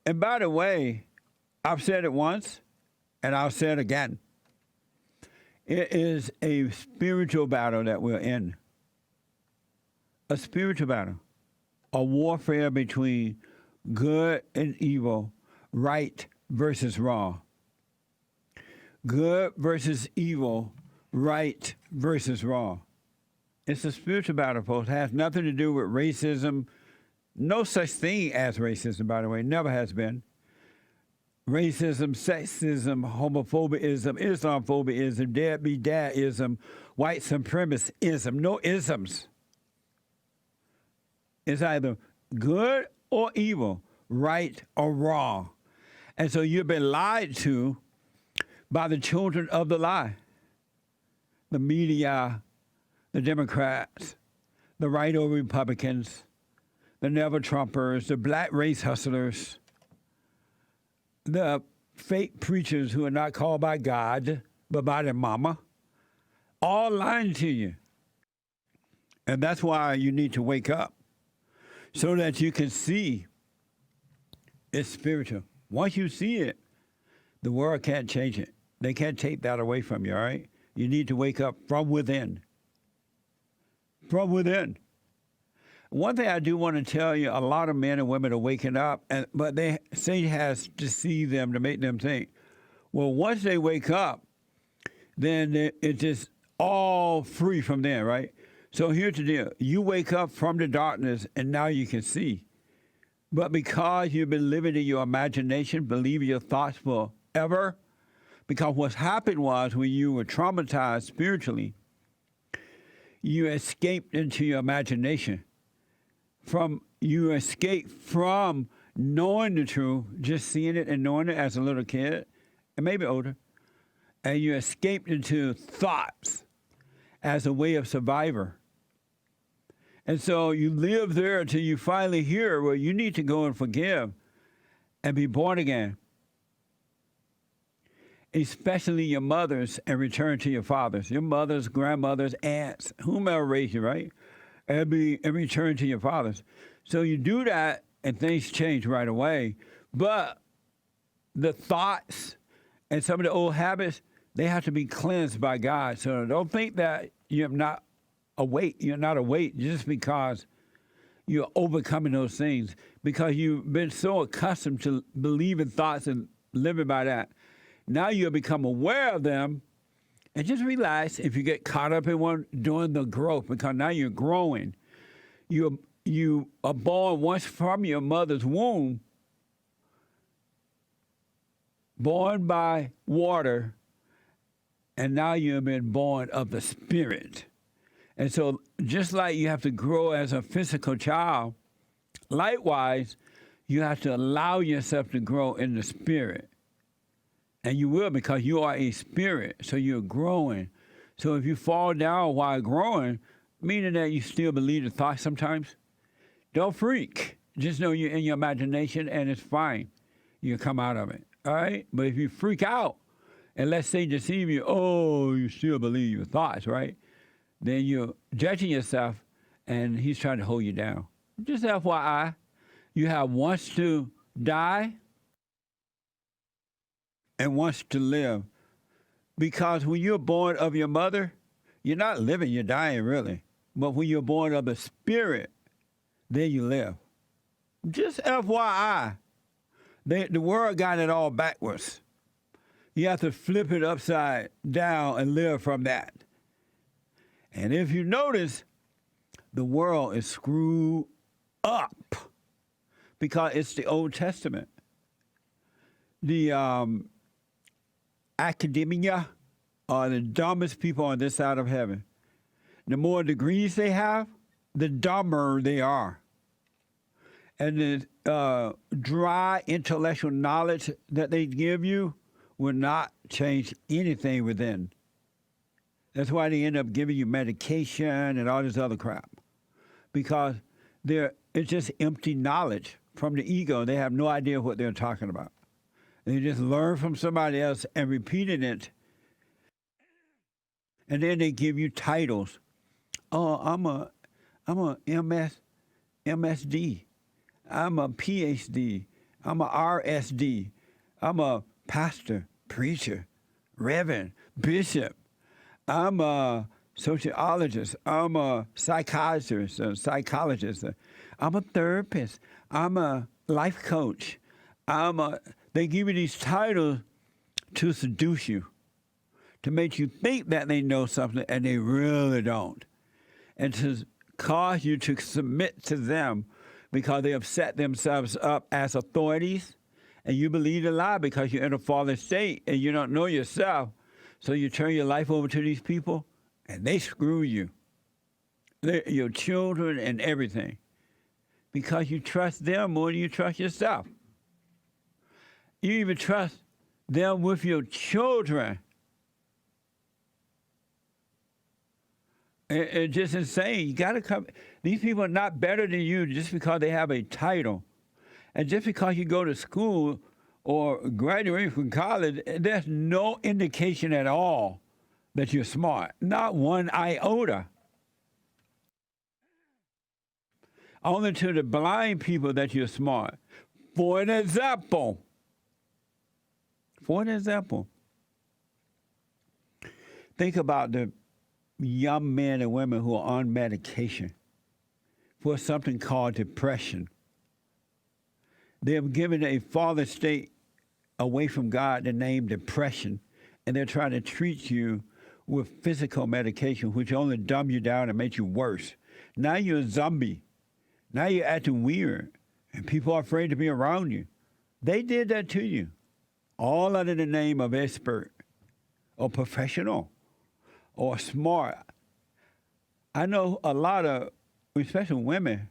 And by the way, I've said it once, and I'll say it again. It is a spiritual battle that we're in. A spiritual battle. A warfare between good and evil, right versus wrong. Good versus evil, right versus wrong. It's a spiritual battle, folks. It has nothing to do with racism. No such thing as racism, by the way. Never has been. Racism, sexism, homophobiaism, Islamophobism, deadbeat dadism, white supremacism. No isms. It's either good or evil, right or wrong. And so you've been lied to by the children of the lie. The media, the Democrats, the right-o Republicans, the never-Trumpers, the black race hustlers, the fake preachers who are not called by God, but by their mama, all lying to you. And that's why you need to wake up, so that you can see it's spiritual. Once you see it, the world can't change it. They can't take that away from you, all right? You need to wake up from within. From within. One thing I do want to tell you, a lot of men and women are waking up, but Satan has deceived them to make them think, well, once they wake up, then it's just all free from there, right? So here's the deal. You wake up from the darkness, and now you can see. But because you've been living in your imagination, believing your thoughts forever, because what's happened was when you were traumatized spiritually, you escaped into your imagination. You escaped from knowing the truth, just seeing it and knowing it as a little kid, and maybe older, and you escaped into thoughts as a way of survivor. And so you live there until you finally hear, well, you need to go and forgive and be born again. Especially your mothers, and return to your fathers, your mothers, grandmothers, aunts, whomever raised you, right? And return to your fathers. So you do that, and things change right away. But the thoughts and some of the old habits, they have to be cleansed by God. So don't think that you're not awake. You're not awake just because you're overcoming those things, because you've been so accustomed to believing thoughts and living by that. Now you'll become aware of them, and just relax if you get caught up in one during the growth, because now you're growing. You are born once from your mother's womb, born by water, and now you've been born of the Spirit. And so just like you have to grow as a physical child, likewise, you have to allow yourself to grow in the Spirit. And you will, because you are a spirit, so you're growing. So if you fall down while growing, meaning that you still believe the thoughts sometimes, don't freak. Just know you're in your imagination, and it's fine. You'll come out of it, all right? But if you freak out, and let's say deceive you, oh, you still believe your thoughts, right? Then you're judging yourself, and he's trying to hold you down. Just FYI, you have wants to die and wants to live. Because when you're born of your mother, you're not living, you're dying, really. But when you're born of the Spirit, then you live. Just FYI, the world got it all backwards. You have to flip it upside down and live from that. And if you notice, the world is screwed up because it's the Old Testament. The academia are the dumbest people on this side of heaven. The more degrees they have, the dumber they are. And the dry intellectual knowledge that they give you will not change anything within. That's why they end up giving you medication and all this other crap. Because it's just empty knowledge from the ego. They have no idea what they're talking about. They just learn from somebody else and repeating it. And then they give you titles. Oh, I'm a MSD. I'm a PhD. I'm a RSD. I'm a pastor, preacher, reverend, bishop. I'm a sociologist. I'm a psychiatrist, a psychologist. I'm a therapist. I'm a life coach. They give you these titles to seduce you, to make you think that they know something and they really don't, and to cause you to submit to them because they have set themselves up as authorities, and you believe the lie because you're in a fallen state and you don't know yourself. So you turn your life over to these people, and they screw you, your children and everything, because you trust them more than you trust yourself. You even trust them with your children. It's just insane. You got to come. These people are not better than you just because they have a title. And just because you go to school or graduate from college, there's no indication at all that you're smart. Not one iota. Only to the blind people that you're smart. For an example, think about the young men and women who are on medication for something called depression. They have given a fallen state away from God the name depression, and they're trying to treat you with physical medication, which only dumb you down and make you worse. Now you're a zombie. Now you're acting weird, and people are afraid to be around you. They did that to you, all under the name of expert or professional or smart. I know a lot of, especially women,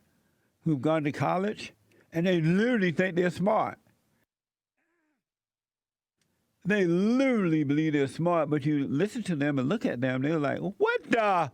who've gone to college, and they literally think they're smart. They literally believe they're smart, but you listen to them and look at them, they're like, what the?